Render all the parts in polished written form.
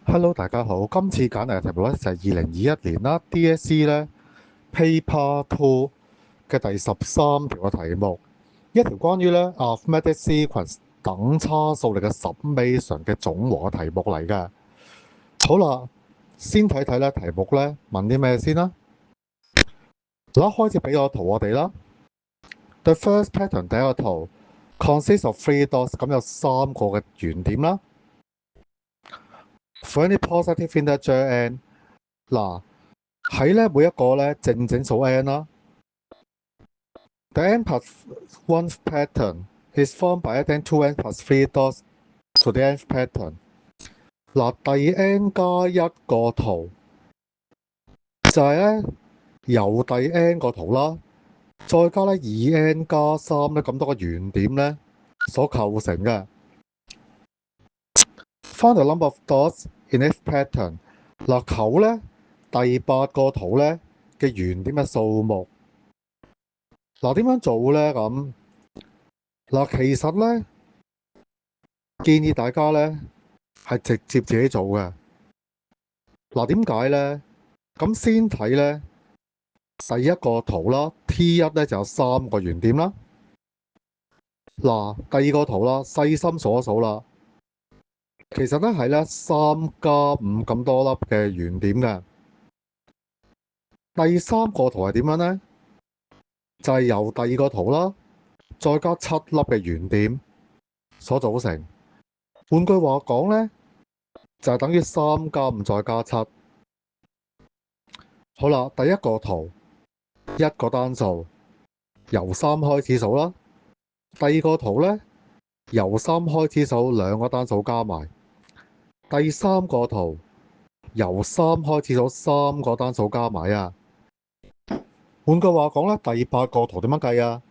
Hello，大家好。今次揀嚟嘅題目咧就係2021年啦，DSE 咧 Paper Two 嘅第13條嘅題目，一條關於咧 arithmetic sequence 等差數列嘅 summation 嘅總和嘅題目嚟嘅。好啦，先睇睇咧題目咧問啲咩先啦。嗱，開始俾個圖我哋啦。The first pattern 第一個圖 consists of three dots，咁有3個嘅圓點啦。For any positive integer n， 嗱喺咧每一個咧正整數 n 啦。The n plus 1 pattern is formed by adding 2n plus 3 dots to the nth pattern。嗱，第 n 加一個圖就係咧由第 n 個圖啦，再加咧2n 加3咧咁多個圓點咧所構成嘅。Find the number of dots in each pattern。嗱，求咧第8個圖咧嘅圓點嘅數目。嗱，點樣做咧？咁嗱，其實咧建議大家咧係直接自己做嘅。嗱，點解咧？咁先睇咧第一個圖啦，T1咧就有3個圓點啦。嗱，第二個圖啦，細心數一數啦，其實咧係咧3加5咁多粒嘅圓點嘅。第三個圖係點樣咧？就係由第二個圖啦，再加7粒嘅圓點所組成。換句話講咧，就係等於3加5再加7。好啦，第一個圖一個單數，由3開始數啦。第二個圖咧，由3開始數兩個單數加埋。第三個圖由3開始數3個單數加埋啊。換句話講咧，第8個圖點樣計啊？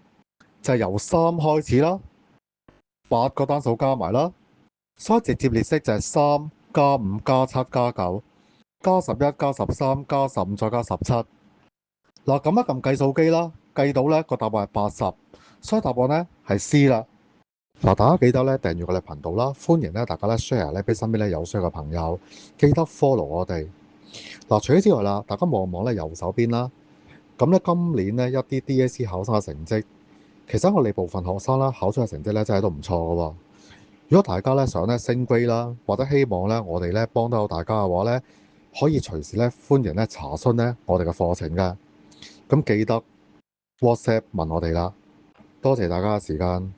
就係由3開始啦，8個單數加埋啦。所以直接列式就係3加5加7加9加11加13加15再加17。嗱，咁一撳計數機啦，計到咧個答案係80，所以答案咧係 C 啦。嗱，大家記得咧訂閱我哋頻道啦，歡迎咧大家咧 share 咧俾身邊咧有需要嘅朋友，記得 follow 我哋。嗱，除咗之外啦，大家望望咧右手邊啦，咁咧今年咧一啲 DSE 考生嘅成績，其實我哋部分學生啦考出嘅成績咧真係都唔錯㗎喎。如果大家咧想咧升 grade 啦，或者希望咧我哋咧幫到大家嘅話咧，可以隨時咧歡迎咧查詢咧我哋嘅課程㗎。咁記得 WhatsApp 問我哋啦。多謝大家嘅時間。